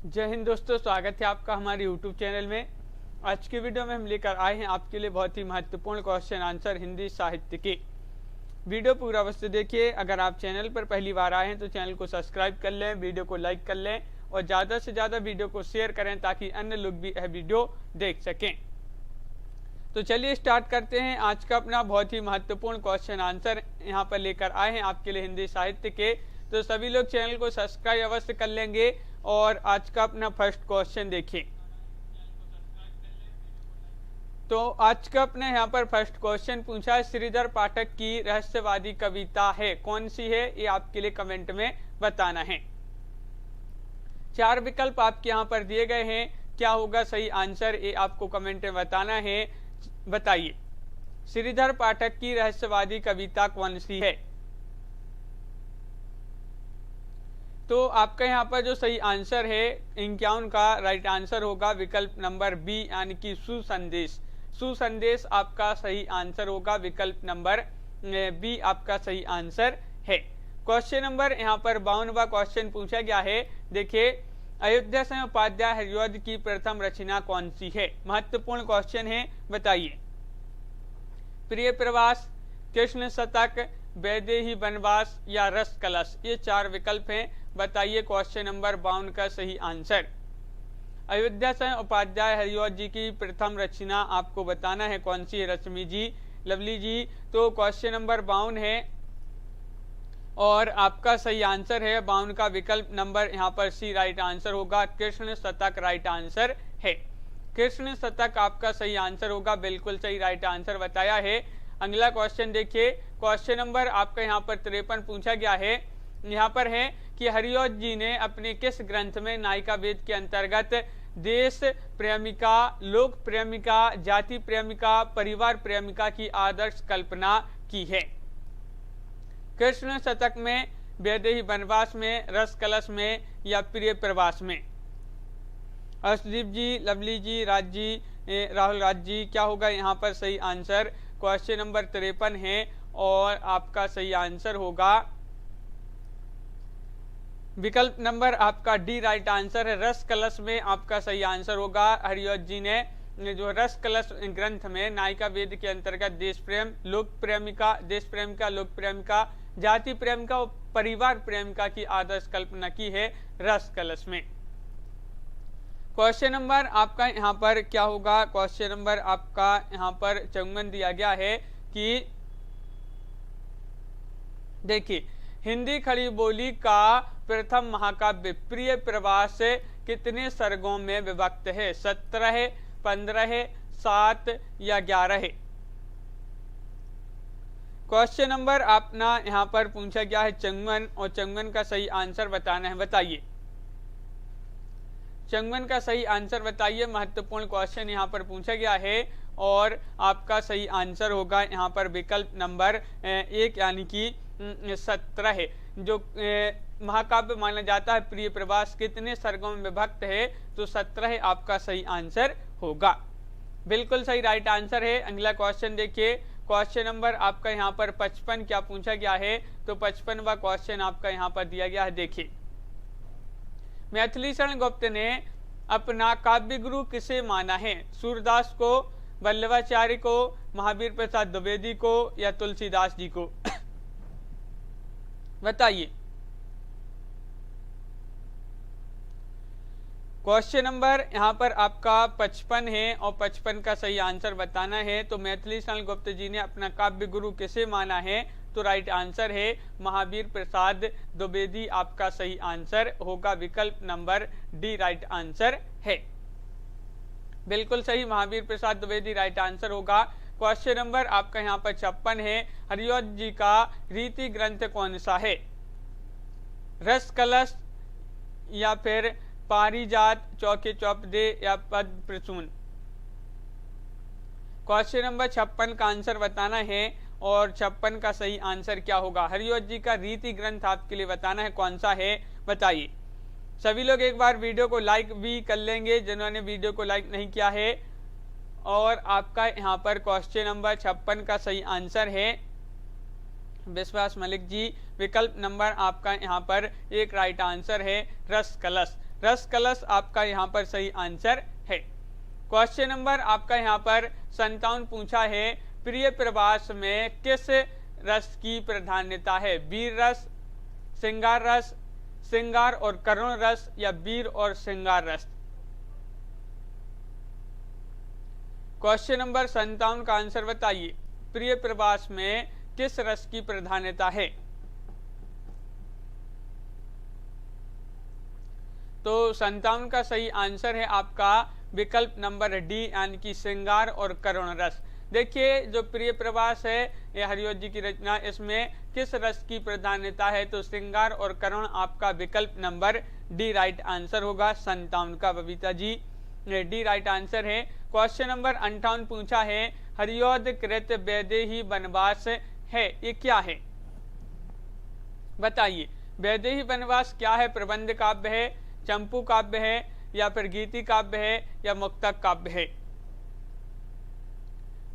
जय हिंद दोस्तों, स्वागत है आपका हमारे YouTube चैनल में। आज की वीडियो में हम लेकर आए हैं आपके लिए बहुत ही महत्वपूर्ण क्वेश्चन आंसर हिंदी साहित्य के। वीडियो पूरा अवश्य देखिए। अगर आप चैनल पर पहली बार आए हैं तो चैनल को सब्सक्राइब कर लें, वीडियो को लाइक कर लें और ज़्यादा से ज़्यादा वीडियो को शेयर करें ताकि अन्य लोग भी यह वीडियो देख सकें। तो चलिए स्टार्ट करते हैं। आज का अपना बहुत ही महत्वपूर्ण क्वेश्चन आंसर यहाँ पर लेकर आए हैं आपके लिए हिंदी साहित्य के। तो सभी लोग चैनल को सब्सक्राइब अवश्य कर लेंगे और आज का अपना फर्स्ट क्वेश्चन देखिए। तो आज का अपने यहाँ पर फर्स्ट क्वेश्चन पूछा है, श्रीधर पाठक की रहस्यवादी कविता है, कौन सी है? ये आपके लिए कमेंट में बताना है। 4 विकल्प आपके यहाँ पर दिए गए हैं, क्या होगा सही आंसर ये आपको कमेंट में बताना है। बताइए, श्रीधर पाठक की रहस्यवादी कविता कौन सी है? तो आपका यहाँ पर जो सही आंसर है 51 का राइट आंसर होगा विकल्प नंबर बी, यानी कि सुसंदेश। सुसंदेश आपका सही आंसर होगा, विकल्प नंबर बी आपका सही आंसर है। क्वेश्चन नंबर यहाँ पर 52वां क्वेश्चन पूछा गया है। देखिए, अयोध्या सिंह उपाध्याय हरिऔध की प्रथम रचना कौन सी है? महत्वपूर्ण क्वेश्चन है, बताइए। प्रिय प्रवास, कृष्ण शतक, वैदेही वनवास या रस कलश, ये 4 विकल्प हैं। बताइए क्वेश्चन नंबर 52 का सही आंसर। अयोध्या सिंह उपाध्याय हरिऔध जी की प्रथम रचना आपको बताना है कौन सी है, रश्मि जी, लवली जी। तो क्वेश्चन नंबर 52 है और आपका सही आंसर है 52 का विकल्प नंबर यहाँ पर सी राइट आंसर होगा, कृष्ण शतक राइट आंसर है। कृष्ण शतक आपका सही आंसर होगा, बिल्कुल सही राइट आंसर बताया है। अगला क्वेश्चन देखिए, क्वेश्चन नंबर आपका यहाँ पर 53 पूछा गया है। यहाँ पर है कि हरिऔध जी ने अपने किस ग्रंथ में नायिका वेद के अंतर्गत देश प्रेमिका, लोक प्रेमिका, जाति प्रेमिका, परिवार प्रेमिका की आदर्श कल्पना की है? कृष्ण शतक में, वैदेही वनवास में, रस कलश में या प्रिय प्रवास में? अर्शदीप जी, लवली जी, राज जी, राहुल राज जी, क्या होगा यहाँ पर सही आंसर? क्वेश्चन नंबर 53 है और आपका सही आंसर होगा विकल्प नंबर आपका डी राइट आंसर है, रस कलश में आपका सही आंसर होगा। हरिऔध जी ने जो रस कलश ग्रंथ में नायिका वेद के अंतर्गत देश प्रेम, लोक प्रेमिका, देश प्रेमिका, लोक प्रेमिका, जाति प्रेमिका और परिवार प्रेमिका की आदर्श कल्पना की है रस कलश में। क्वेश्चन नंबर आपका यहाँ पर क्या होगा? क्वेश्चन नंबर आपका यहाँ पर 54 दिया गया है कि देखिए, हिंदी खड़ी बोली का प्रथम महाकाव्य प्रिय प्रवास कितने सर्गों में विभक्त है? 17, 15, 7 या 11? क्वेश्चन नंबर अपना यहाँ पर पूछा गया है 54 और 54 का सही आंसर बताना है। बताइए 54 का सही आंसर बताइए। महत्वपूर्ण क्वेश्चन यहाँ पर पूछा गया है और आपका सही आंसर होगा यहाँ पर विकल्प नंबर 1, यानी कि 17 है। जो महाकाव्य माना जाता है प्रिय प्रवास कितने सर्गों में विभक्त है? तो 17 आपका सही आंसर होगा, बिल्कुल सही राइट आंसर है। अगला क्वेश्चन देखिए, क्वेश्चन नंबर आपका यहाँ पर 55 क्या पूछा गया है? तो 55वां क्वेश्चन आपका यहाँ पर दिया गया है। देखिए, मैथिली शरण गुप्त ने अपना काव्य गुरु किसे माना है? सूरदास को, वल्लभाचार्य को, महावीर प्रसाद द्विवेदी को या तुलसीदास जी को? बताइए। क्वेश्चन नंबर यहाँ पर आपका 55 है और 55 का सही आंसर बताना है। तो मैथिली शरण गुप्त जी ने अपना काव्य गुरु किसे माना है? तो राइट आंसर है महावीर प्रसाद द्विवेदी आपका सही आंसर होगा, विकल्प नंबर डी राइट आंसर है, बिल्कुल सही, महावीर प्रसाद द्विवेदी राइट आंसर होगा। क्वेश्चन नंबर आपका यहाँ पर 56 है, हरिऔध जी का रीति ग्रंथ कौन सा है? रस कलश या फिर पारिजात, चौके चौपदे या पद प्रसून? क्वेश्चन नंबर 56 का आंसर बताना है और 56 का सही आंसर क्या होगा? हरिऔध जी का रीति ग्रंथ आपके लिए बताना है कौन सा है, बताइए। सभी लोग एक बार वीडियो को लाइक भी कर लेंगे जिन्होंने वीडियो को लाइक नहीं किया है। और आपका यहाँ पर क्वेश्चन नंबर 56 का सही आंसर है विश्वास मलिक जी, विकल्प नंबर आपका यहाँ पर 1 राइट आंसर है, रस कलश। रस कलश आपका यहाँ पर सही आंसर है। क्वेश्चन नंबर आपका यहाँ पर 57 पूछा है, प्रिय प्रवास में किस रस की प्राधान्यता है? वीर रस, श्रृंगार रस, श्रृंगार और करुण रस या वीर और श्रृंगार रस? क्वेश्चन नंबर 57 का आंसर बताइए, प्रिय प्रवास में किस रस की प्राधान्यता है? तो 57 का सही आंसर है आपका विकल्प नंबर डी, यानी कि श्रृंगार और करुण रस। देखिए जो प्रिय प्रवास है ये हरिओ जी की रचना, इसमें किस रस की प्राधान्यता है? तो श्रृंगार और करुण आपका विकल्प नंबर डी राइट आंसर होगा। 57 का Babita G D right answer है। क्वेश्चन नंबर 58 पूछा है, हरिओद कृत वैदेही वनवास है, ये क्या है? बताइए, वैदेही वनवास क्या है? प्रबंध काव्य है, चंपू काव्य है, या फिर गीति काव्य है, या मुक्तक काव्य है?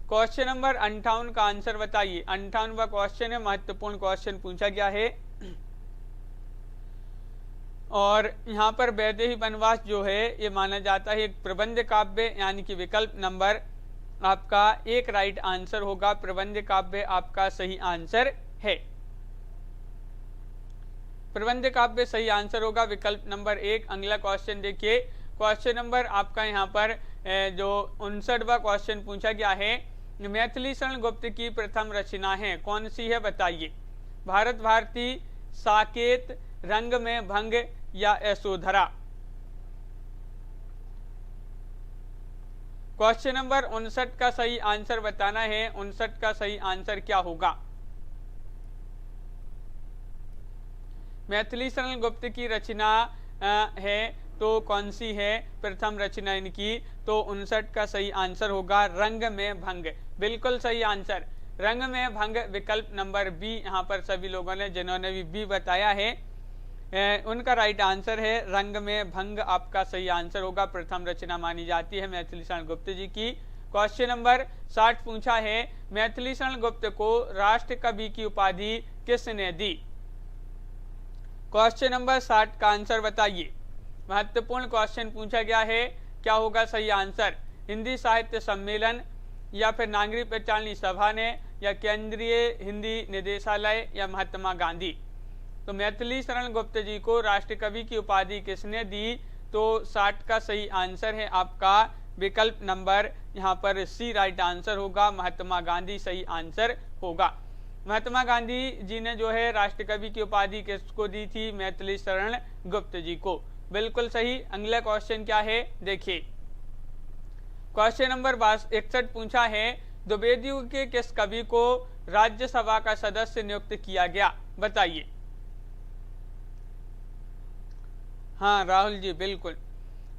क्वेश्चन नंबर 58 का आंसर बताइए। 58वां क्वेश्चन है, महत्वपूर्ण क्वेश्चन पूछा गया है। और यहाँ पर वैदेही वनवास जो है ये माना जाता है एक प्रबंध काव्य, यानी कि विकल्प नंबर आपका 1 राइट आंसर होगा। प्रबंध काव्य आपका सही आंसर है। प्रबंध काव्य सही आंसर होगा, विकल्प नंबर 1। अगला क्वेश्चन देखिए, क्वेश्चन नंबर आपका यहाँ पर जो 59वां क्वेश्चन पूछा गया है, मैथिली शरण गुप्त की प्रथम रचना है, कौन सी है? बताइए। भारत भारती, साकेत, रंग में भंग या यशोधरा? क्वेश्चन नंबर 59 का सही आंसर बताना है। 59 का सही आंसर क्या होगा? मैथिली शरण गुप्त की रचना है तो कौन सी है प्रथम रचना इनकी? तो 59 का सही आंसर होगा रंग में भंग। बिल्कुल सही आंसर, रंग में भंग विकल्प नंबर बी। यहाँ पर सभी लोगों ने जिन्होंने भी बी बताया है उनका राइट आंसर है रंग में भंग आपका सही आंसर होगा। प्रथम रचना मानी जाती है मैथिली शरण गुप्त जी की। क्वेश्चन नंबर 60 पूछा है, मैथिली शरण गुप्त को राष्ट्र कवि की उपाधि किसने दी? क्वेश्चन नंबर 60 का आंसर बताइए। महत्वपूर्ण क्वेश्चन पूछा गया है, क्या होगा सही आंसर? हिंदी साहित्य सम्मेलन, या फिर नागरिक पहचानी सभा ने, या केंद्रीय हिंदी निदेशालय, या महात्मा गांधी? तो मैथिली शरण गुप्त जी को राष्ट्र कवि की उपाधि किसने दी? तो 60 का सही आंसर है आपका विकल्प नंबर यहाँ पर सी राइट आंसर होगा। महात्मा गांधी सही आंसर होगा। महात्मा गांधी जी ने जो है राष्ट्र कवि की उपाधि किसको दी थी? मैथिली शरण गुप्त जी को। बिल्कुल सही। अगला क्वेश्चन क्या है देखिए, क्वेश्चन नंबर 61 पूछा है, द्विवेदी युग के किस कवि को राज्यसभा का सदस्य नियुक्त किया गया? बताइए। हाँ राहुल जी बिल्कुल।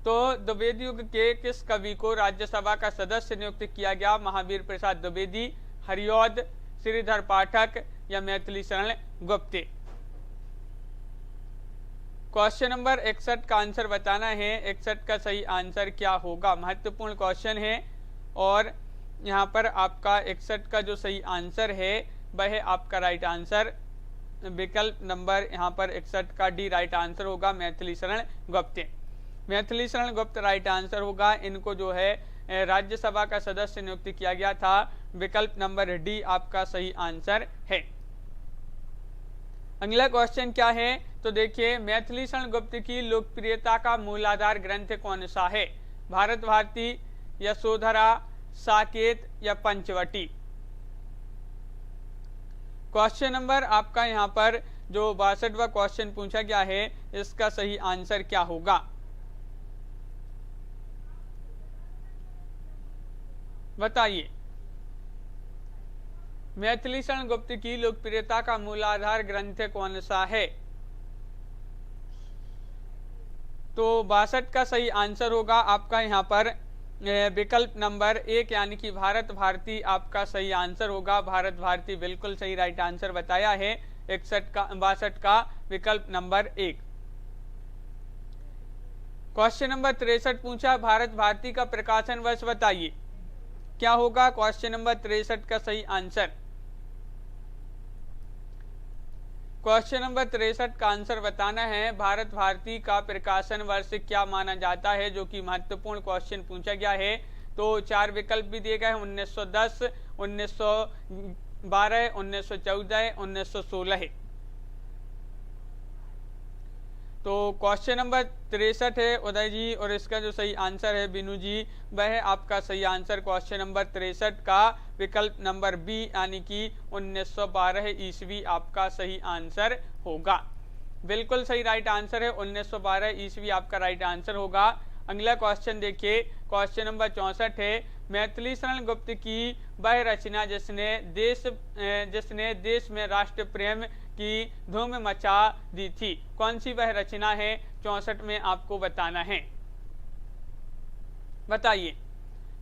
तो द्विवेदी युग के किस कवि को राज्यसभा का सदस्य नियुक्त किया गया? महावीर प्रसाद द्विवेदी, हरिऔध, श्रीधर पाठक, या मैथिली शरण गुप्त? क्वेश्चन नंबर 61 का आंसर बताना है। 61 का सही आंसर क्या होगा? महत्वपूर्ण क्वेश्चन है और यहाँ पर आपका 61 का जो सही आंसर है वह है आपका राइट आंसर विकल्प नंबर यहाँ पर 61 का डी राइट आंसर होगा, मैथिली शरण गुप्त। मैथिली शरण गुप्त राइट आंसर होगा। इनको जो है राज्यसभा का सदस्य नियुक्त किया गया था। विकल्प नंबर डी आपका सही आंसर है। अगला क्वेश्चन क्या है तो देखिए, मैथिली शरण गुप्त की लोकप्रियता का मूलाधार ग्रंथ कौन सा है? भारत भारती, यशोधरा, साकेत, या पंचवटी? क्वेश्चन नंबर आपका यहाँ पर जो 62वां क्वेश्चन पूछा गया है इसका सही आंसर क्या होगा? बताइए। मैथिली शरण गुप्त की लोकप्रियता का मूलाधार ग्रंथ कौन सा है? तो 62 का सही आंसर होगा आपका यहाँ पर विकल्प नंबर 1 यानी कि भारत भारती आपका सही आंसर होगा। भारत भारती बिल्कुल सही राइट आंसर बताया है। 62 का विकल्प नंबर 1। क्वेश्चन नंबर 63 पूछा, भारत भारती का प्रकाशन वर्ष बताइए। क्या होगा क्वेश्चन नंबर 63 का सही आंसर? क्वेश्चन नंबर 63 का आंसर बताना है। भारत भारती का प्रकाशन वर्ष क्या माना जाता है, जो कि महत्वपूर्ण क्वेश्चन पूछा गया है। तो 4 विकल्प भी दिए गए हैं, 1910, 1912, 1914, 1916। तो क्वेश्चन नंबर 63 है उदय जी, और इसका जो सही आंसर है बिनू जी, वह है आपका सही आंसर क्वेश्चन नंबर 63 का विकल्प नंबर बी, यानी कि 1912 ईस्वी आपका सही आंसर होगा। बिल्कुल सही राइट आंसर है, 1912 ईस्वी आपका राइट आंसर होगा। अगला क्वेश्चन देखिए, क्वेश्चन नंबर 64 है। मैथिली शरण गुप्त की वह रचना जिसने देश में राष्ट्र प्रेम की धूम मचा दी थी, कौन सी वह रचना है? 64 में आपको बताना है, बताइए।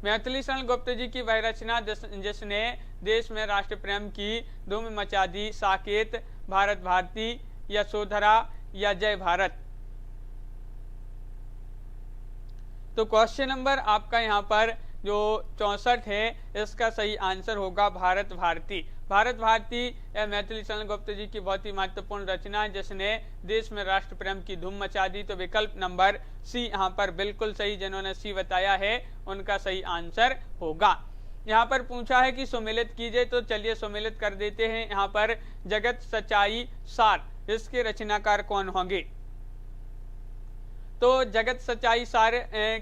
मैथिली शरण गुप्त जी की वह रचना जिसने देश में राष्ट्र प्रेम की धूम मचा दी, साकेत, भारत भारती, यशोधरा या जय भारत। तो क्वेश्चन नंबर आपका यहाँ पर जो 64 है, इसका सही आंसर होगा भारत भारती। भारत भारती या मैथिली शरण गुप्त जी की बहुत ही महत्वपूर्ण रचना है, जिसने देश में राष्ट्र प्रेम की धूम मचा दी। तो विकल्प नंबर सी यहाँ पर बिल्कुल सही, जिन्होंने सी बताया है उनका सही आंसर होगा। यहाँ पर पूछा है कि सुमेलित कीजिए, तो चलिए सुमेलित कर देते हैं। यहाँ पर जगत सच्चाई सार, इसके रचनाकार कौन होंगे? तो जगत सच्चाई सार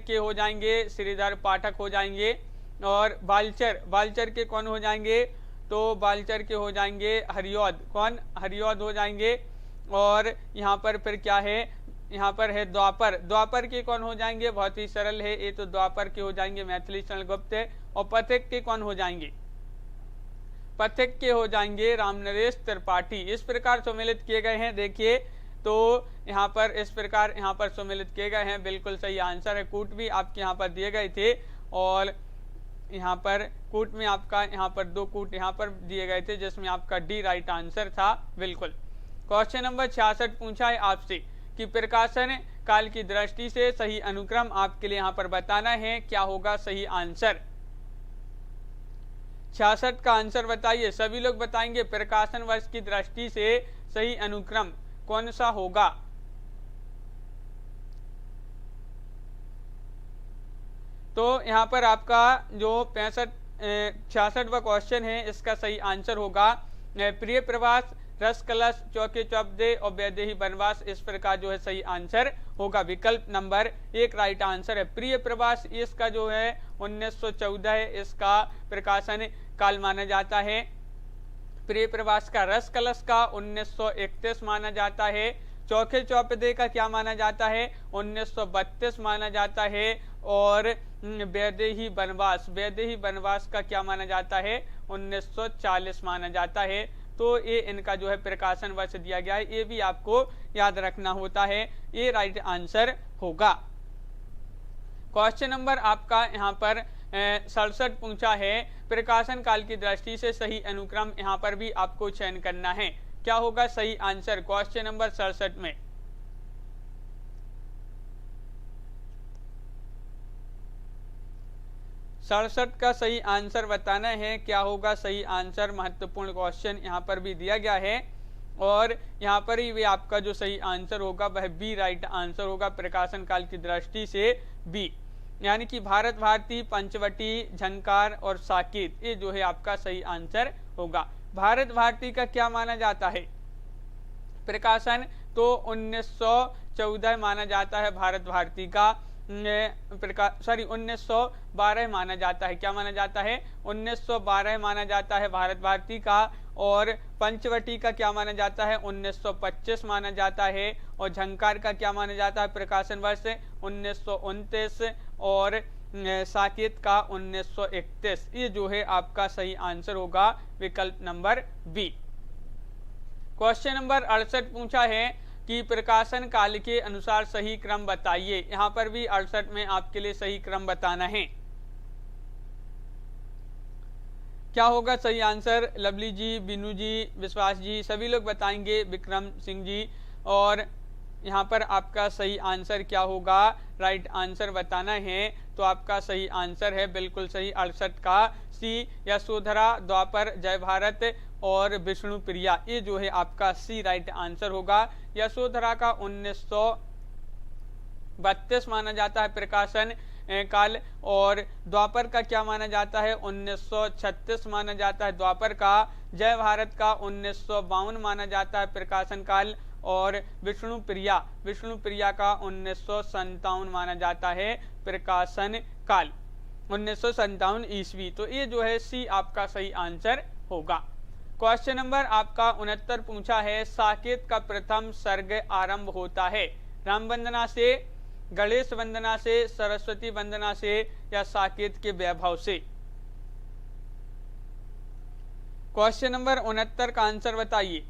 के हो जाएंगे श्रीधर पाठक हो जाएंगे, और बालचर के कौन हो जाएंगे? तो बालचर के हो जाएंगे हरिऔध, कौन? हरिऔध हो जाएंगे। और यहाँ पर फिर क्या है? यहाँ पर है द्वापर के कौन हो जाएंगे? बहुत ही सरल है, ये तो द्वापर के हो जाएंगे मैथिली शरण गुप्त। और पथिक के कौन हो जाएंगे? पथिक के हो जाएंगे रामनरेश त्रिपाठी। इस प्रकार सम्मिलित किए गए हैं। देखिए, तो यहाँ पर इस प्रकार यहाँ पर सम्मिलित किए गए हैं, बिल्कुल सही आंसर है। कूट भी आपके यहाँ पर दिए गए थे, और यहाँ पर कूट में आपका यहाँ पर 2 कूट यहाँ पर दिए गए थे, जिसमें आपका डी राइट आंसर था। बिल्कुल। क्वेश्चन नंबर 66 पूछा है आपसे कि प्रकाशन काल की दृष्टि से सही अनुक्रम आपके लिए यहाँ पर बताना है, क्या होगा सही आंसर? 66 का आंसर बताइए, सभी लोग बताएंगे। प्रकाशन वर्ष की दृष्टि से सही अनुक्रम कौन सा होगा? तो यहाँ पर आपका जो 66वां क्वेश्चन है, इसका सही आंसर होगा प्रिय प्रवास, रस कलश, चौके चौपदे और वैदेही वनवास। इस प्रकार जो है सही आंसर होगा। विकल्प नंबर 1 राइट आंसर है। प्रिय प्रवास इसका जो है 1914 है, इसका प्रकाशन काल माना जाता है। प्रिय प्रवास का, रस कलश का 1931 माना जाता है। चौके चौपदे का क्या माना जाता है? 1932 माना जाता है। और वैदेही वनवास का क्या माना जाता है? 1940 माना जाता है। तो ये इनका जो है प्रकाशन वर्ष दिया गया है, ये भी आपको याद रखना होता है। ये राइट आंसर होगा। क्वेश्चन नंबर आपका यहाँ पर 67 पूछा है। प्रकाशन काल की दृष्टि से सही अनुक्रम यहाँ पर भी आपको चयन करना है, क्या होगा सही आंसर क्वेश्चन नंबर 67 में? सड़सठ का सही आंसर बताना है, क्या होगा सही आंसर? महत्वपूर्ण क्वेश्चन यहाँ पर भी दिया गया है, और यहाँ पर ही भी आपका जो सही आंसर होगा वह बी राइट आंसर होगा। प्रकाशन काल की दृष्टि से बी, यानी कि भारत भारती, पंचवटी, झंकार और साकेत, ये जो है आपका सही आंसर होगा। भारत भारती का क्या माना जाता है प्रकाशन? तो 1914 माना जाता है भारत भारती का। 1912 माना जाता है। क्या माना जाता है? 1912 माना जाता है भारत भारती का। और पंचवटी का क्या माना जाता है? 1925 माना जाता है। और झंकार का क्या माना जाता है प्रकाशन वर्ष? 1929। और साकेत का 1931। ये जो है आपका सही आंसर होगा विकल्प नंबर बी। क्वेश्चन नंबर 68 पूछा है कि प्रकाशन काल के अनुसार सही क्रम बताइए। यहाँ पर भी 68 में आपके लिए सही क्रम बताना है, क्या होगा सही आंसर? लवली जी, बिनू जी, विश्वास जी, सभी लोग बताएंगे, विक्रम सिंह जी। और यहाँ पर आपका सही आंसर क्या होगा? राइट आंसर बताना है। तो आपका सही आंसर है बिल्कुल सही 68 का सी, यशोधरा, द्वापर, जय भारत और विष्णुप्रिया, ये जो है आपका सी राइट आंसर होगा। यशोधरा का 1932 माना जाता है प्रकाशन काल, और द्वापर का क्या माना जाता है, 1936 माना जाता है द्वापर का। जय भारत का 1952 माना जाता है प्रकाशन काल, और विष्णुप्रिया का 1957 माना जाता है प्रकाशन काल, 1957 ईस्वी। तो ये जो है सी आपका सही आंसर होगा। क्वेश्चन नंबर आपका 69 पूछा है, साकेत का प्रथम सर्ग आरंभ होता है राम वंदना से, गणेश वंदना से, सरस्वती वंदना से, या साकेत के वैभव से। क्वेश्चन नंबर 69 का आंसर बताइए।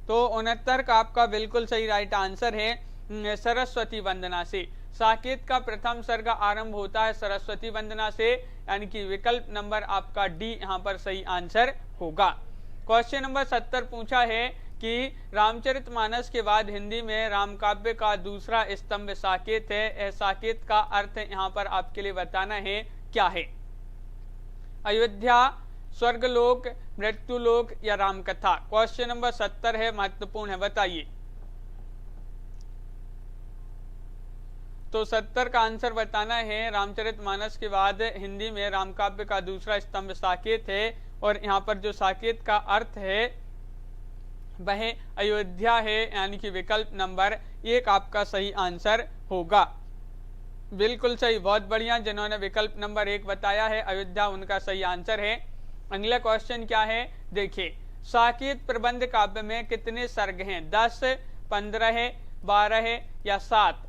तो 69 का आपका बिल्कुल सही राइट आंसर है सरस्वती वंदना से। साकेत का प्रथम सर्ग आरंभ होता है सरस्वती वंदना से, यानी कि विकल्प नंबर आपका डी यहाँ पर सही आंसर होगा। क्वेश्चन नंबर 70 पूछा है कि रामचरितमानस के बाद हिंदी में रामकाव्य का दूसरा स्तंभ साकेत है। साकेत का अर्थ यहाँ पर आपके लिए बताना है क्या है। अयोध्या, स्वर्गलोक, मृत्युलोक, या रामकथा। क्वेश्चन नंबर 70 है, महत्वपूर्ण है, बताइए। तो 70 का आंसर बताना है, रामचरितमानस के बाद हिंदी में रामकाव्य का दूसरा स्तंभ साकेत है, और यहाँ पर जो साकेत का अर्थ है वह अयोध्या है, यानी कि विकल्प नंबर 1 आपका सही आंसर होगा। बिल्कुल सही, बहुत बढ़िया। जिन्होंने विकल्प नंबर 1 बताया है अयोध्या, उनका सही आंसर है। अगला क्वेश्चन क्या है, देखिए। साकेत प्रबंध काव्य में कितने सर्ग हैं, 10, 15, 12 या 7?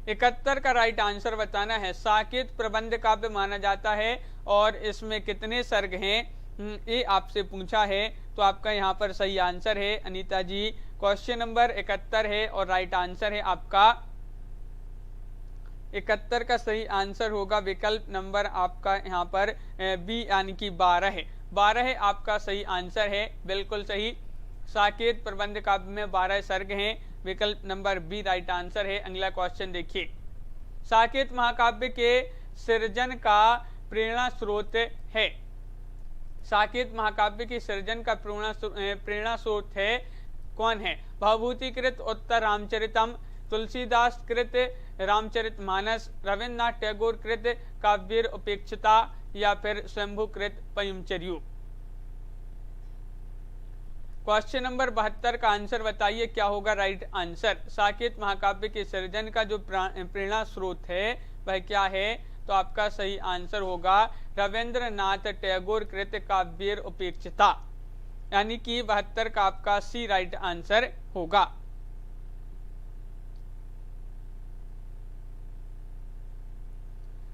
71 का राइट आंसर बताना है। साकेत प्रबंध काव्य माना जाता है, और इसमें कितने सर्ग हैं ये आपसे पूछा है। तो आपका यहाँ पर सही आंसर है अनीता जी, क्वेश्चन नंबर 71 है, और राइट आंसर है आपका 71 का सही आंसर होगा विकल्प नंबर आपका यहाँ पर बी, यानी कि 12 है। 12 आपका सही आंसर है, बिल्कुल सही। साकेत प्रबंध काव्य में 12 सर्ग हैं, विकल्प नंबर बी राइट आंसर है। अगला क्वेश्चन देखिए। साकेत महाकाव्य के सृजन का प्रेरणा स्रोत है। साकेत महाकाव्य की सृजन का प्रेरणा स्रोत है कौन है? भवभूतिकृत उत्तर रामचरितम, तुलसीदास कृत रामचरितमानस, रविन्द्रनाथ टैगोर कृत काव्य उपेक्षिता, या फिर स्वयंभूकृत पयमचर्यु। क्वेश्चन नंबर 72 का आंसर बताइए, क्या होगा राइट आंसर। साकेत महाकाव्य के सृजन का जो प्रेरणा स्रोत है वह क्या है? तो आपका सही आंसर होगा रविन्द्रनाथ टैगोर कृत काव्य उपेक्षिता, यानी कि 72 का आपका सी राइट आंसर होगा।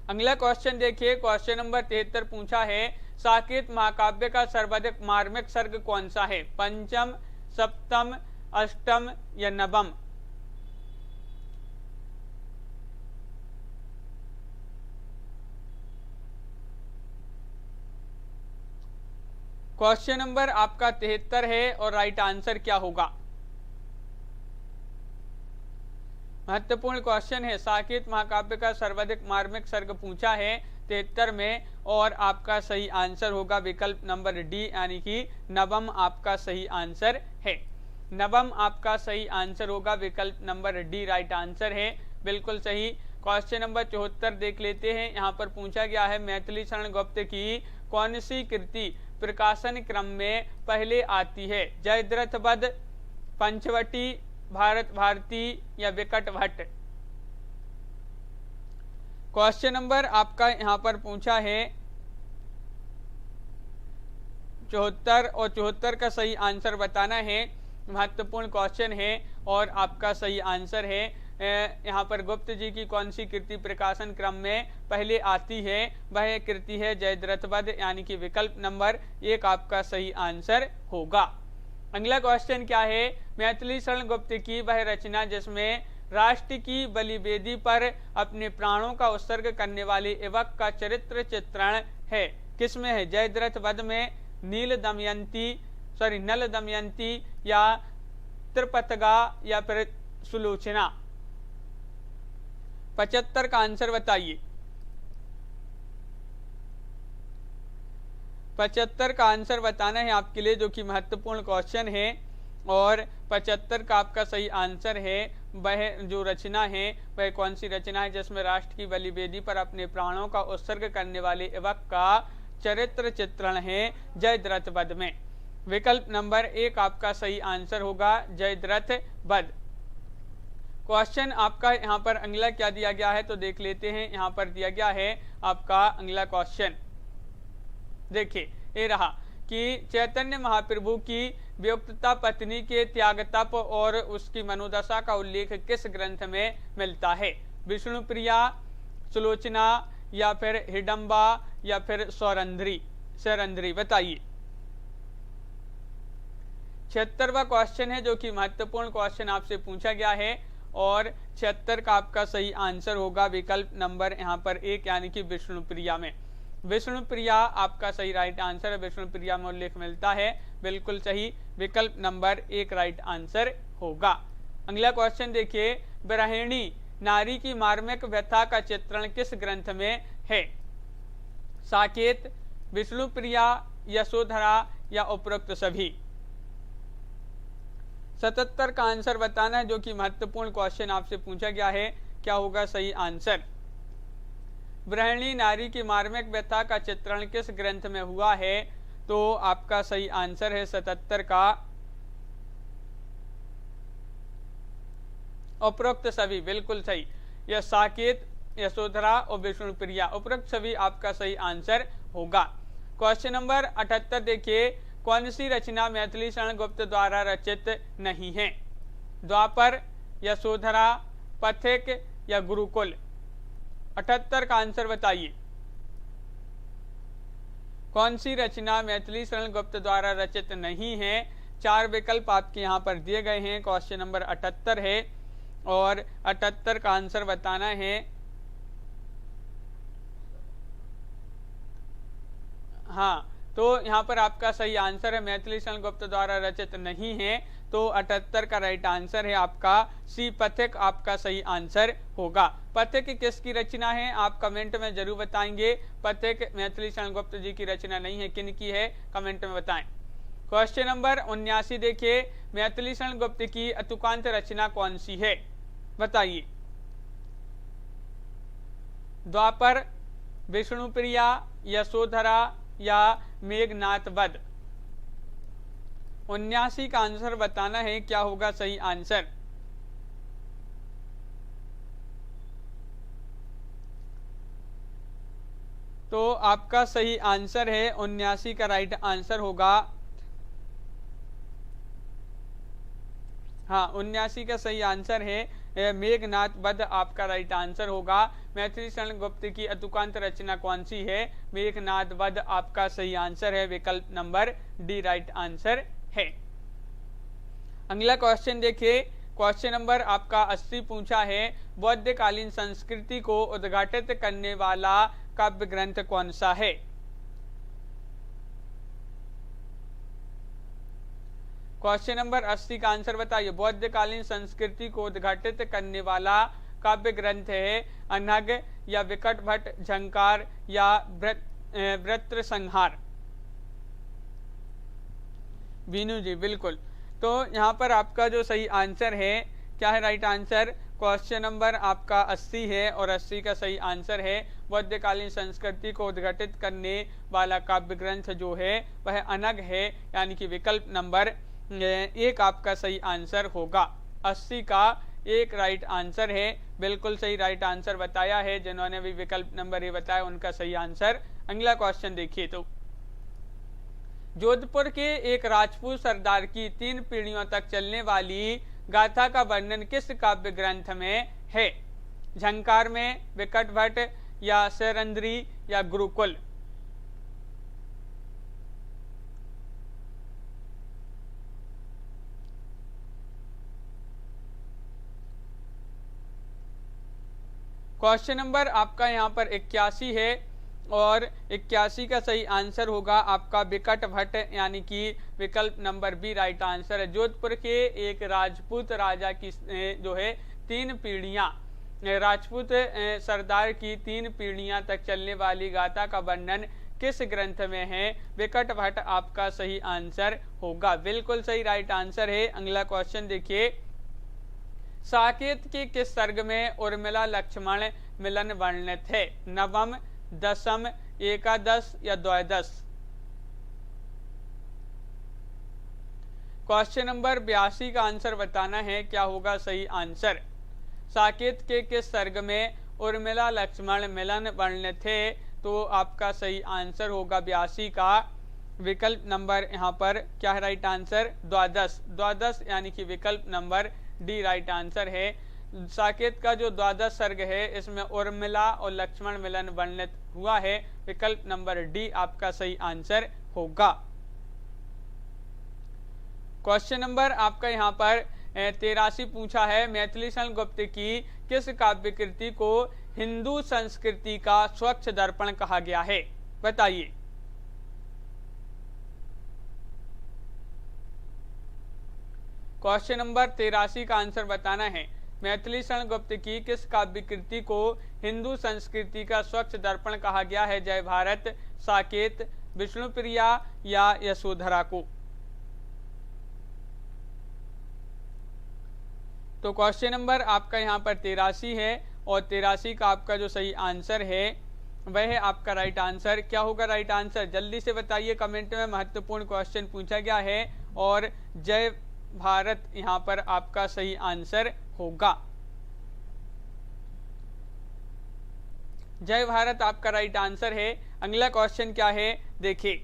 अगला क्वेश्चन देखिए, क्वेश्चन नंबर 73 पूछा है, साकेत महाकाव्य का सर्वाधिक मार्मिक सर्ग कौन सा है? पंचम, सप्तम, अष्टम या नवम? क्वेश्चन नंबर आपका 73 है, और राइट आंसर क्या होगा? महत्वपूर्ण क्वेश्चन है। साकेत महाकाव्य का सर्वाधिक मार्मिक सर्ग पूछा है 73 में, और आपका सही आंसर होगा विकल्प नंबर डी, यानी कि नवम आपका सही आंसर है। नवम आपका सही आंसर होगा, विकल्प नंबर डी राइट आंसर है, बिल्कुल सही। क्वेश्चन नंबर 74 देख लेते हैं। यहाँ पर पूछा गया है, मैथिली शरण गुप्त की कौन सी कृति प्रकाशन क्रम में पहले आती है? जयद्रथ वध, पंचवटी, भारत भारती या विकट भट्ट? क्वेश्चन नंबर आपका यहाँ पर पूछा है 74, और 74 का सही आंसर बताना है। महत्वपूर्ण क्वेश्चन है, और आपका सही आंसर है यहाँ पर गुप्त जी की कौन सी कृति प्रकाशन क्रम में पहले आती है? वह कृति है जयद्रथ वध, यानी कि विकल्प नंबर 1 आपका सही आंसर होगा। अगला क्वेश्चन क्या है? मैथिली शरण गुप्त की वह रचना जिसमें राष्ट्र की बलिवेदी पर अपने प्राणों का उत्सर्ग करने वाले युवक का चरित्र चित्रण है, किसमें है? जयद्रथ वध में, नील दमयंती, सॉरी नल दमयंती या त्रिपतगा या फिर सुलोचना? 75 का आंसर बताइए। 75 का आंसर बताना है आपके लिए, जो कि महत्वपूर्ण क्वेश्चन है। और 75 का आपका सही आंसर है, वह जो रचना है वह कौन सी रचना है जिसमें राष्ट्र की बलिवेदी पर अपने प्राणों का उत्सर्ग करने वाले युवक का चरित्र चित्रण है? जयद्रथ वध में। विकल्प नंबर 1 आपका सही आंसर होगा, जयद्रथ वध। क्वेश्चन आपका यहाँ पर अगला क्या दिया गया है तो देख लेते हैं। यहाँ पर दिया गया है आपका अगला क्वेश्चन, देखिए ये रहा कि चैतन्य महाप्रभु की वियुक्तता पत्नी के त्याग तप और उसकी मनोदशा का उल्लेख किस ग्रंथ में मिलता है? विष्णुप्रिया, सुलोचना या फिर हिडम्बा या फिर सौरंध्री? बताइए। 76वां क्वेश्चन है, जो कि महत्वपूर्ण क्वेश्चन आपसे पूछा गया है। और 76 का आपका सही आंसर होगा विकल्प नंबर यहाँ पर 1 यानी कि विष्णुप्रिया में। विष्णुप्रिया आपका सही राइट आंसर है। विष्णुप्रिया में उल्लेख मिलता है, बिल्कुल सही। विकल्प नंबर 1 राइट आंसर होगा। अगला क्वेश्चन देखिए, विरहिणी नारी की मार्मिक व्यथा का चित्रण किस ग्रंथ में है? साकेत, विष्णुप्रिया, यशोधरा या उपरोक्त सभी? 77 का आंसर बताना है, जो कि महत्वपूर्ण क्वेश्चन आपसे पूछा गया है। क्या होगा सही आंसर? विरहिणी नारी की मार्मिक व्यथा का चित्रण किस ग्रंथ में हुआ है? तो आपका सही आंसर है 77 का उपरोक्त सभी, बिल्कुल सही। यह साकेत, यशोधरा और विष्णुप्रिया, उपरोक्त सभी आपका सही आंसर होगा। क्वेश्चन नंबर 78 देखिए, कौन सी रचना मैथिली शरण गुप्त द्वारा रचित नहीं है? द्वापर, यशोधरा, पथिक या गुरुकुल? 78 का आंसर बताइए। कौन सी रचना मैथिली शरण गुप्त द्वारा रचित नहीं है? 4 विकल्प आपके यहाँ पर दिए गए हैं। क्वेश्चन नंबर 78 है और 78 का आंसर बताना है। हाँ, तो यहाँ पर आपका सही आंसर है मैथिली शरण गुप्त द्वारा रचित नहीं है, तो 78 का राइट आंसर है आपका सी, पथिक आपका सही आंसर होगा। पथिक किसकी रचना है आप कमेंट में जरूर बताएंगे। पथिक मैथिली शरण गुप्त जी की रचना नहीं है, किन की है कमेंट में बताएं। क्वेश्चन नंबर 79 देखिए, मैथिली शरण गुप्त की अतुकांत रचना कौन सी है? बताइए। द्वापर, विष्णुप्रिया, यशोधरा या मेघनाथ वध? 79 का आंसर बताना है, क्या होगा सही आंसर? तो आपका सही आंसर है 79 का राइट आंसर होगा। हाँ, 79 का सही आंसर है मेघनाथ वध आपका राइट आंसर होगा। मैथिली शरण गुप्त की अतुकांत रचना कौन सी है? मेघनाथ वध आपका सही आंसर है। विकल्प नंबर डी राइट आंसर है। अगला क्वेश्चन देखिए, क्वेश्चन नंबर आपका 80 पूछा है, बौद्धकालीन संस्कृति को उद्घाटित करने वाला काव्य ग्रंथ कौन सा है? क्वेश्चन नंबर 80 का आंसर बताइए। बौद्धकालीन संस्कृति को उद्घाटित करने वाला काव्य ग्रंथ है अनग या विकट भट्ट झंकार या वृत्र संहार? वीनू जी बिल्कुल। तो यहाँ पर आपका जो सही आंसर है, क्या है राइट आंसर? क्वेश्चन नंबर आपका 80 है और 80 का सही आंसर है बौद्धकालीन संस्कृति को उद्घाटित करने वाला काव्य ग्रंथ जो है वह अनग है, यानी कि विकल्प नंबर 1 आपका सही आंसर होगा। 80 का 1 राइट आंसर है, बिल्कुल सही राइट आंसर बताया है। जिन्होंने भी विकल्प नंबर 1 बताया उनका सही आंसर। अगला क्वेश्चन देखिए, तो जोधपुर के एक राजपूत सरदार की 3 पीढ़ियों तक चलने वाली गाथा का वर्णन किस काव्य ग्रंथ में है? झंकार में, विकट भट्ट या सैरंद्री या गुरुकुल? क्वेश्चन नंबर आपका यहाँ पर 81 है और 81 का सही आंसर होगा आपका विकट भट्ट, यानी कि विकल्प नंबर बी राइट आंसर है। जोधपुर के एक राजपूत राजा की जो है 3 पीढ़ियां, राजपूत सरदार की 3 पीढ़ियां तक चलने वाली गाथा का वर्णन किस ग्रंथ में है? विकट भट्ट आपका सही आंसर होगा, बिल्कुल सही राइट आंसर है। अगला क्वेश्चन देखिए, साकेत के किस सर्ग में उर्मिला लक्ष्मण मिलन वर्णित है? नवम, दशम, एकादश या द्वादश? क्वेश्चन नंबर 82 का आंसर बताना है, क्या होगा सही आंसर? साकेत के किस सर्ग में उर्मिला लक्ष्मण मिलन वर्णित है? तो आपका सही आंसर होगा 82 का विकल्प नंबर यहाँ पर क्या है राइट आंसर? द्वादश। द्वादश यानी कि विकल्प नंबर डी राइट आंसर है। साकेत का जो द्वादश सर्ग है इसमें उर्मिला और लक्ष्मण मिलन वर्णित हुआ है, विकल्प नंबर डी आपका सही आंसर होगा। क्वेश्चन नंबर आपका यहाँ पर 83 पूछा है, मैथिली शरण गुप्त की किस काव्य कृति को हिंदू संस्कृति का स्वच्छ दर्पण कहा गया है? बताइए। क्वेश्चन नंबर 83 का आंसर बताना है, मैथिली शरण गुप्त की किस काव्य कृति को हिंदू संस्कृति का स्वच्छ दर्पण कहा गया है? जय भारत, साकेत, विष्णुप्रिया या यशोधरा को? तो क्वेश्चन नंबर आपका यहाँ पर 83 है और 83 का आपका जो सही आंसर है वह है आपका राइट आंसर। क्या होगा राइट आंसर? जल्दी से बताइए कमेंट में, महत्वपूर्ण क्वेश्चन पूछा गया है और जय भारत यहाँ पर आपका सही आंसर होगा। जय भारत आपका राइट आंसर है। अगला क्वेश्चन क्या है देखिए,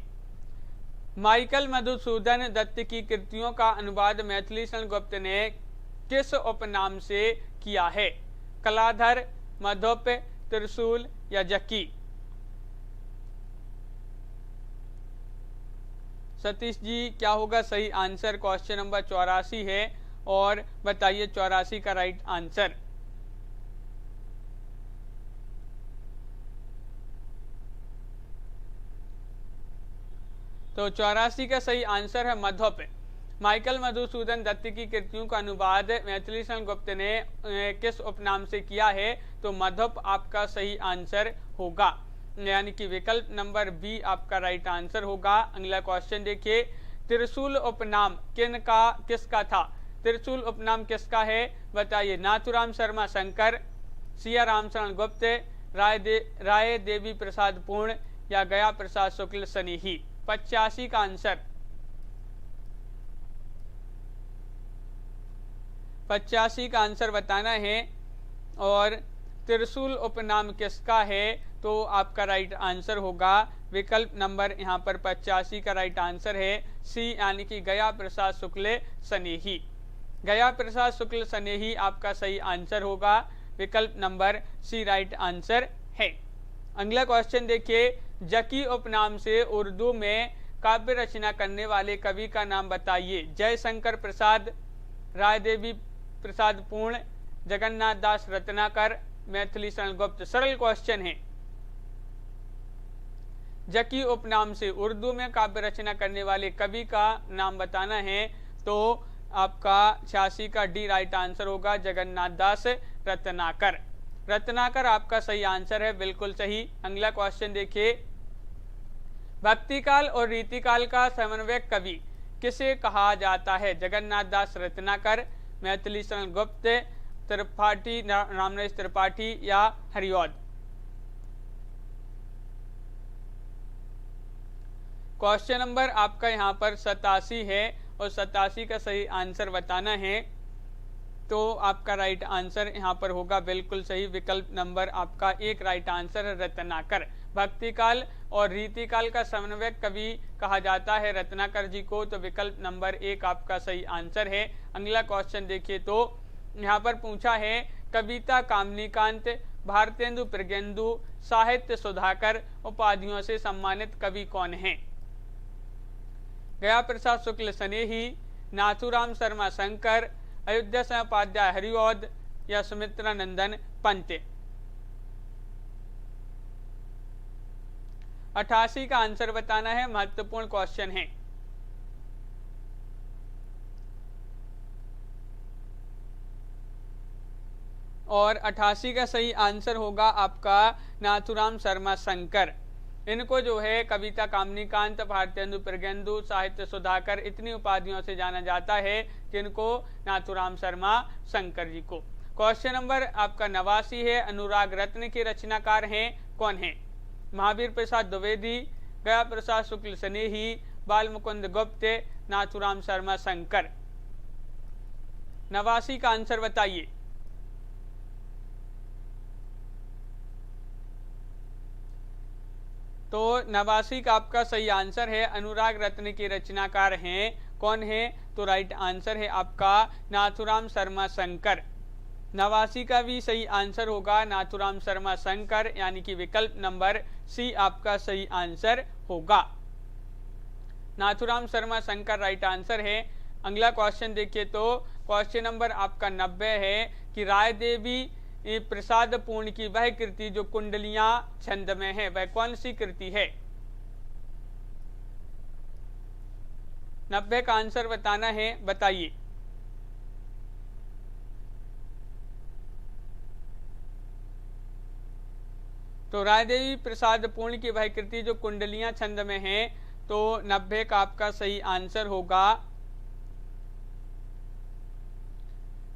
माइकल मधुसूदन दत्त की कृतियों का अनुवाद मैथिली शरण गुप्त ने किस उपनाम से किया है? कलाधर, मधुप, त्रिशूल या जक्की? सतीश जी क्या होगा सही आंसर? क्वेश्चन नंबर 84 है और बताइए 84 का राइट आंसर। तो 84 का सही आंसर है मधुप। माइकल मधुसूदन दत्त की कृतियों का अनुवाद मैथिली शरण गुप्त ने किस उपनाम से किया है? तो मधुप आपका सही आंसर होगा, यानी कि विकल्प नंबर बी आपका राइट आंसर होगा। अगला क्वेश्चन देखिए, त्रिशूल उपनाम किसका था? त्रिशूल उपनाम किसका है? बताइए। नाथुराम शर्मा शंकर, सिया रामशरण गुप्त, राय देवी प्रसाद पूर्ण या गया प्रसाद शुक्ल सनेही? 85 का आंसर। 85 का आंसर बताना है और त्रिशूल उपनाम किसका है? तो आपका राइट आंसर होगा विकल्प नंबर यहाँ पर 85 का राइट आंसर है सी, यानी कि गया प्रसाद शुक्ल सनेही। गया प्रसाद शुक्ल सनेही आपका सही आंसर होगा, विकल्प नंबर सी राइट आंसर है। अगला क्वेश्चन देखिए, जकी उपनाम से उर्दू में काव्य रचना करने वाले कवि का नाम बताइए। जयशंकर प्रसाद, राय देवी प्रसाद पूर्ण, जगन्नाथ दास रत्नाकर, मैथिली शरण गुप्त? सरल क्वेश्चन है। जकी उपनाम से उर्दू में काव्य रचना करने वाले कवि का नाम बताना है, तो आपका 86 का डी राइट आंसर होगा, जगन्नाथ दास रत्नाकर। रत्नाकर आपका सही आंसर है, बिल्कुल सही। अगला क्वेश्चन देखिए, भक्तिकाल और रीतिकाल का समन्वयक कवि किसे कहा जाता है? जगन्नाथ दास रत्नाकर, मैथिली शरण गुप्त, त्रिपाठी रामनरेश त्रिपाठी या हरिऔध? क्वेश्चन नंबर आपका यहाँ पर 87 है और 87 का सही आंसर बताना है, तो आपका राइट आंसर यहाँ पर होगा बिल्कुल सही, विकल्प नंबर आपका 1 राइट आंसर है रत्नाकर। भक्तिकाल और रीतिकाल का समन्वयक कवि कहा जाता है रत्नाकर जी को, तो विकल्प नंबर 1 आपका सही आंसर है। अगला क्वेश्चन देखिए, तो यहाँ पर पूछा है, कविता कामनीकांत, भारतेंदु प्रज्ञेंदु, साहित्य सुधाकर उपाधियों से सम्मानित कवि कौन हैं? गया प्रसाद शुक्ल सनेही, नाथुराम शर्मा शंकर, अयोध्या सिंह उपाध्याय हरिऔध या सुमित्रा नंदन पंत? 88 का आंसर बताना है, महत्वपूर्ण क्वेश्चन है। और 88 का सही आंसर होगा आपका नाथुराम शर्मा शंकर। इनको जो है कविता कामनीकांत, भारतेंदु प्रज्ञेंदु, साहित्य सुधाकर इतनी उपाधियों से जाना जाता है, किनको? नाथुराम शर्मा शंकर जी को। क्वेश्चन नंबर आपका 89 है, अनुराग रत्न के रचनाकार हैं, कौन है? महावीर प्रसाद द्विवेदी, गया प्रसाद शुक्ल स्नेही, बाल मुकुंद गुप्त, नाथुराम शर्मा शंकर। 89 का आंसर बताइए। तो 89 का आपका सही आंसर है, अनुराग रत्न के रचनाकार हैं, कौन है? तो राइट आंसर है आपका नाथुराम शर्मा शंकर। 89 का भी सही आंसर होगा नाथुराम शर्मा शंकर, यानी कि विकल्प नंबर सी आपका सही आंसर होगा। नाथुराम शर्मा शंकर राइट आंसर है। अगला क्वेश्चन देखिए, तो क्वेश्चन नंबर आपका 90 है कि राय देवी प्रसाद पूर्ण की वह कृति जो कुंडलियां छंद में है, वह कौन सी कृति है? 90 का आंसर बताना है, बताइए। तो रायदेवी प्रसाद पूर्ण की वह कृति जो कुंडलियां छंद में है, तो 90 का आपका सही आंसर होगा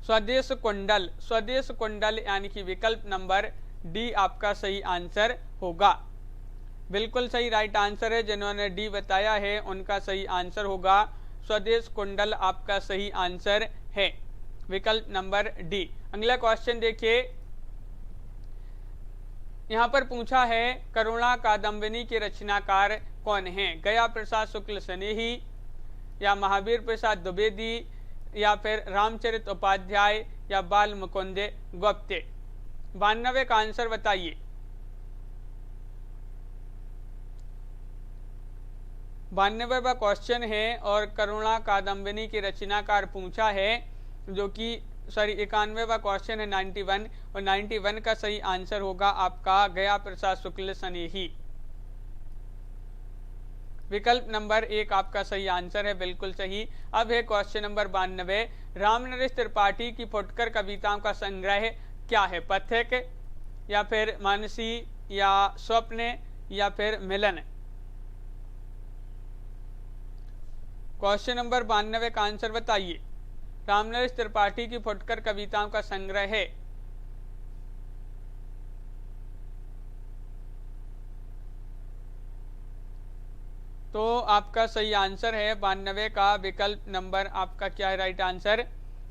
स्वदेश कुंडल। स्वदेश कुंडल यानी कि विकल्प नंबर डी आपका सही आंसर होगा। बिल्कुल सही राइट आंसर है, जिन्होंने डी बताया है उनका सही आंसर होगा स्वदेश कुंडल, आपका सही आंसर है विकल्प नंबर डी। अगला क्वेश्चन देखिए, यहाँ पर पूछा है करुणा कादम्बिनी के रचनाकार कौन हैं? गया प्रसाद शुक्ल स्नेही, या महावीर प्रसाद द्विवेदी, या फिर रामचरित उपाध्याय, या बाल मुकुंद गुप्त। 92 का आंसर बताइए। 92वां क्वेश्चन है और करुणा कादम्बिनी के रचनाकार पूछा है, जो कि 91वां क्वेश्चन है 91, और 91 का सही आंसर होगा आपका गया प्रसाद शुक्ल स्नेही। विकल्प नंबर 1 आपका सही आंसर है, बिल्कुल सही। अब है क्वेश्चन नंबर 92, रामनरेश त्रिपाठी की फुटकर कविताओं का संग्रह क्या है? पथिक, या फिर मानसी, या स्वप्न, या फिर मिलन। क्वेश्चन नंबर 92 का आंसर बताइए। रामनरेश त्रिपाठी की फुटकर कविताओं का संग्रह है। तो आपका सही आंसर है 92 का विकल्प नंबर आपका क्या है राइट आंसर?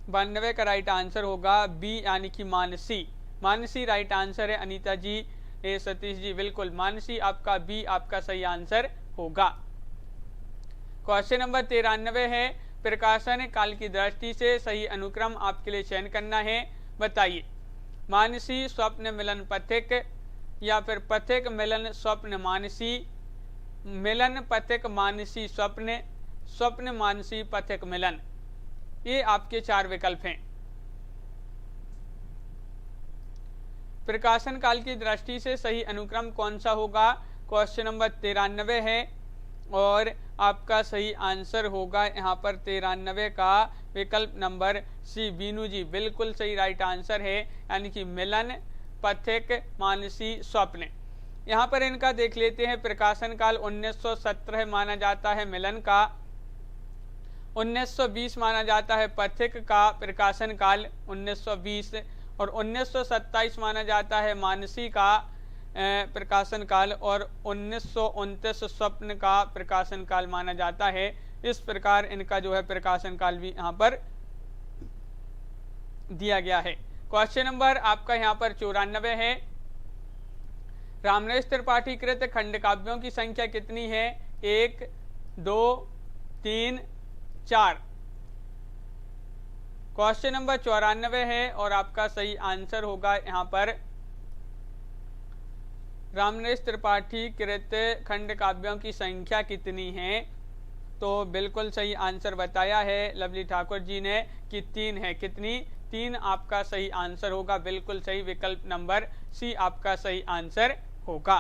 92 का राइट आंसर होगा बी, यानी कि मानसी। मानसी राइट आंसर है अनीता जी, सतीश जी, बिल्कुल मानसी आपका बी आपका सही आंसर होगा। क्वेश्चन नंबर 93 है, प्रकाशन काल की दृष्टि से सही अनुक्रम आपके लिए चयन करना है, बताइए। मानसी स्वप्न मिलन पथिक, या फिर पथिक मिलन स्वप्न मानसी, मिलन पथिक मानसी स्वप्न, स्वप्न मानसी पथिक मिलन। ये आपके 4 विकल्प हैं। प्रकाशन काल की दृष्टि से सही अनुक्रम कौन सा होगा? क्वेश्चन नंबर 93 है और आपका सही आंसर होगा यहाँ पर 93 का विकल्प नंबर सी, बीनू जी, बिल्कुल सही राइट आंसर है, यानी कि मिलन पथिक मानसी स्वप्न। यहाँ पर इनका देख लेते हैं। प्रकाशन काल 1917 माना जाता है मिलन का, 1920 माना जाता है पथिक का प्रकाशन काल 1920, और 1927 माना जाता है मानसी का प्रकाशन काल, और 1929 स्वप्न का प्रकाशन काल माना जाता है। इस प्रकार इनका जो है प्रकाशन काल भी यहाँ पर दिया गया है। क्वेश्चन नंबर आपका यहाँ पर 94 है, रामनरेश त्रिपाठी कृत खंड काव्यों की संख्या कितनी है? 1, 2, 3, 4। क्वेश्चन नंबर 94 है और आपका सही आंसर होगा यहाँ पर रामनरेश त्रिपाठी कृत खंड काव्यों की संख्या कितनी है? तो बिल्कुल सही आंसर बताया है लवली ठाकुर जी ने कि 3 है। कितनी? 3 आपका सही आंसर होगा, बिल्कुल सही, विकल्प नंबर सी आपका सही आंसर होगा।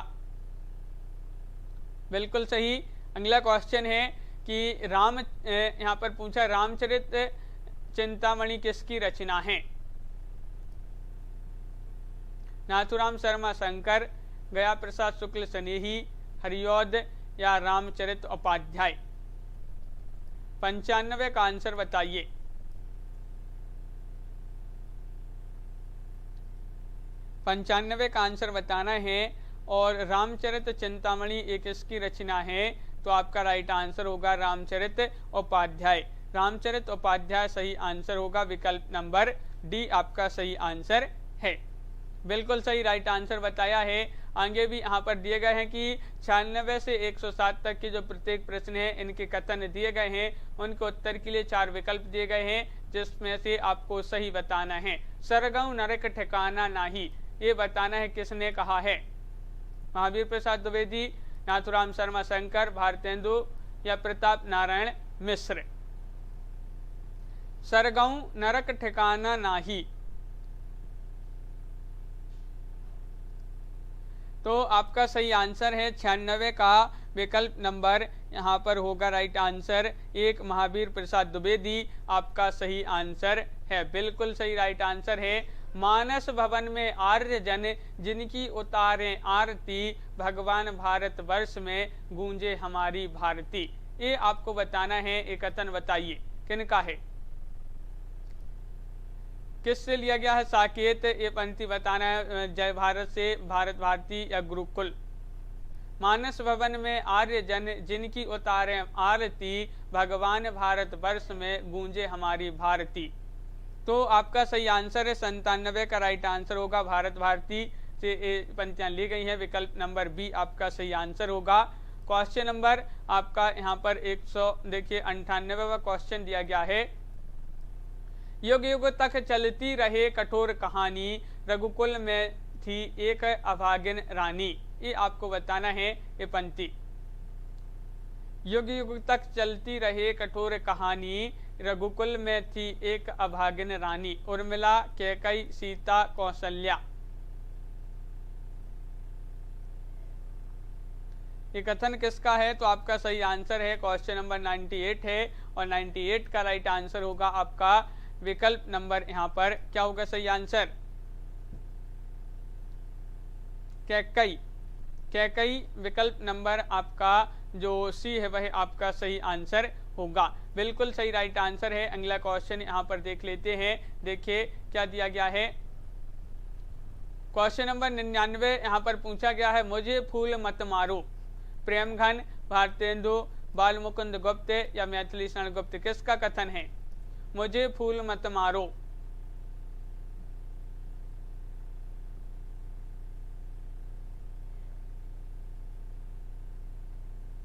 बिल्कुल सही। अगला क्वेश्चन है कि यहाँ पर पूछा रामचरित चिंतामणि किसकी रचना है? नाथुराम शर्मा शंकर, गया प्रसाद शुक्ल स्नेही, हरिऔध या रामचरित उपाध्याय? 95 का आंसर बताइए। पंचानवे का आंसर बताना है। और रामचरित चिंतामणि एक इसकी रचना है, तो आपका राइट आंसर होगा रामचरित उपाध्याय। रामचरित उपाध्याय सही आंसर होगा, विकल्प नंबर डी आपका सही आंसर है। बिल्कुल सही राइट आंसर बताया है। आगे भी यहाँ पर दिए गए हैं कि 96 से 107 तक के जो प्रत्येक प्रश्न है इनके कथन दिए गए हैं, उनके उत्तर के लिए 4 विकल्प दिए गए हैं, जिसमें से आपको सही बताना है। सरगऊ नरक ठिकाना नाही, ये बताना है किसने कहा है? महावीर प्रसाद द्विवेदी, नाथुराम शर्मा शंकर, भारतेंदु या प्रताप नारायण मिश्र? सरगऊ नरक ठिकाना नाही, तो आपका सही आंसर है 96 का विकल्प नंबर यहाँ पर होगा राइट आंसर 1, महावीर प्रसाद द्विवेदी आपका सही आंसर है। बिल्कुल सही राइट आंसर है। मानस भवन में आर्य जन जिनकी उतारे आरती, भगवान भारत वर्ष में गूंजे हमारी भारती, ये आपको बताना है। एक कथन बताइए किनका है, किससे लिया गया है साकेत? ये पंक्ति बताना है। जय भारत से, भारत भारती या गुरुकुल? मानस भवन में आर्य जन जिनकी उतारे आरती, भगवान भारत वर्ष में गूंजे हमारी भारती, तो आपका सही आंसर है 97 का राइट आंसर होगा। भारत भारती से पंक्तियां ली गई हैं, विकल्प नंबर बी आपका सही आंसर होगा। क्वेश्चन नंबर आपका यहाँ पर 98वां क्वेश्चन दिया गया है। युग युग तक चलती रहे कठोर कहानी, रघुकुल में थी एक अभागिन रानी, ये आपको बताना है। ये पंक्ति, युग युग तक चलती रहे कठोर कहानी, रघुकुल में थी एक अभागिन रानी, उर्मिला, कैकई, सीता, कौशल्या? ये कथन किसका है? तो आपका सही आंसर है क्वेश्चन नंबर 98 है, और 98 का राइट आंसर होगा आपका विकल्प नंबर यहाँ पर क्या होगा सही आंसर? कैकई। कैकई विकल्प नंबर आपका जो सी है वह आपका सही आंसर होगा। बिल्कुल सही राइट आंसर है। अगला क्वेश्चन यहाँ पर देख लेते हैं। देखिए क्या दिया गया है। क्वेश्चन नंबर 99 यहाँ पर पूछा गया है, मुझे फूल मत मारो, प्रेमघन, भारतेंदु, बालमुकुंद गुप्त या मैथिली शरण गुप्त? किसका कथन है? मुझे फूल मत मारो।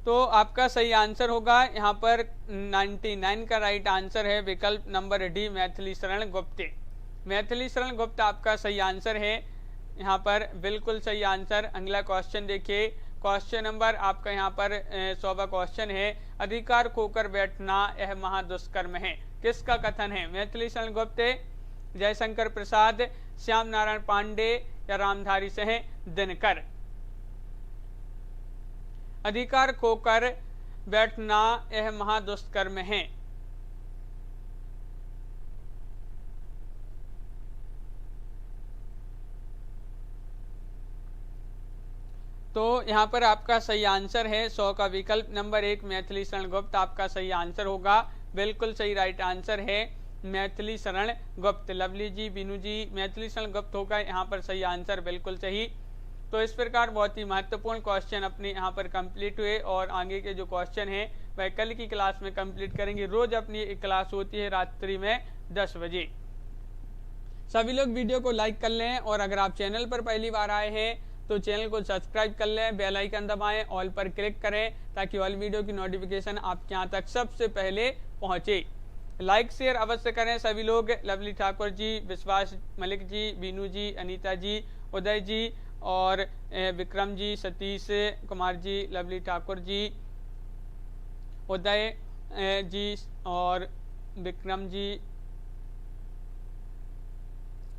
तो आपका सही आंसर होगा यहाँ पर 99 का राइट आंसर है, विकल्प नंबर डी मैथिली शरण गुप्त। मैथिली शरण गुप्त आपका सही आंसर है यहाँ पर, बिल्कुल सही आंसर। अगला क्वेश्चन देखिए। क्वेश्चन नंबर आपका यहाँ पर 100वां क्वेश्चन है, अधिकार खोकर बैठना यह महादुष्कर्म है, किसका कथन है? मैथिली शरण गुप्त, जयशंकर प्रसाद, श्याम नारायण पांडे या रामधारी सिंह दिनकर? अधिकार खोकर बैठना यह महादुष्कर्म है, तो यहाँ पर आपका सही आंसर है 100 का विकल्प नंबर 1 मैथिली शरण गुप्त आपका सही आंसर होगा। बिल्कुल सही राइट आंसर है मैथिली शरण गुप्त। लवली जी, बीनू जी, मैथिली शरण गुप्त होगा यहाँ पर सही आंसर, बिल्कुल सही। तो इस प्रकार बहुत ही महत्वपूर्ण क्वेश्चन अपने यहाँ पर कंप्लीट हुए, और आगे के जो क्वेश्चन है वह कल की क्लास में कंप्लीट करेंगे। रोज अपनी एक क्लास होती है रात्रि में 10 बजे। सभी लोग वीडियो को लाइक कर लें, और अगर आप चैनल पर पहली बार आए हैं तो चैनल को सब्सक्राइब कर लें, बेल आइकन दबाएं, ऑल पर क्लिक करें, ताकि ऑल वीडियो की नोटिफिकेशन आपके यहाँ तक सबसे पहले पहुँचे। लाइक शेयर अवश्य करें सभी लोग। लवली ठाकुर जी, विश्वास मलिक जी, बीनू जी, अनीता जी, उदय जी और विक्रम जी, सतीश कुमार जी, लवली ठाकुर जी, उदय जी और विक्रम जी,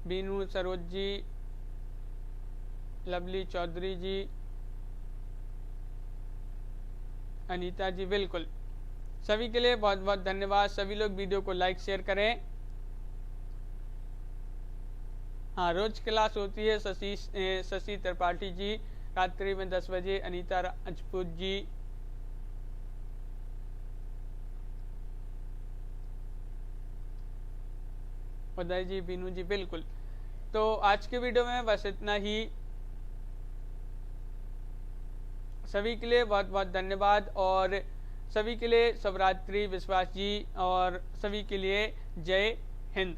बीनू सरोज जी, लवली चौधरी जी, अनीता जी बिल्कुल, सभी के लिए बहुत बहुत धन्यवाद। सभी लोग वीडियो को लाइक शेयर करें। हाँ, रोज क्लास होती है शशि त्रिपाठी जी, रात्रि में 10 बजे। अनीता राजपूत जी, उदय जी, बीनू जी बिल्कुल। तो आज के वीडियो में बस इतना ही। सभी के लिए बहुत बहुत धन्यवाद और सभी के लिए शुभरात्रि। विश्वास जी और सभी के लिए जय हिंद।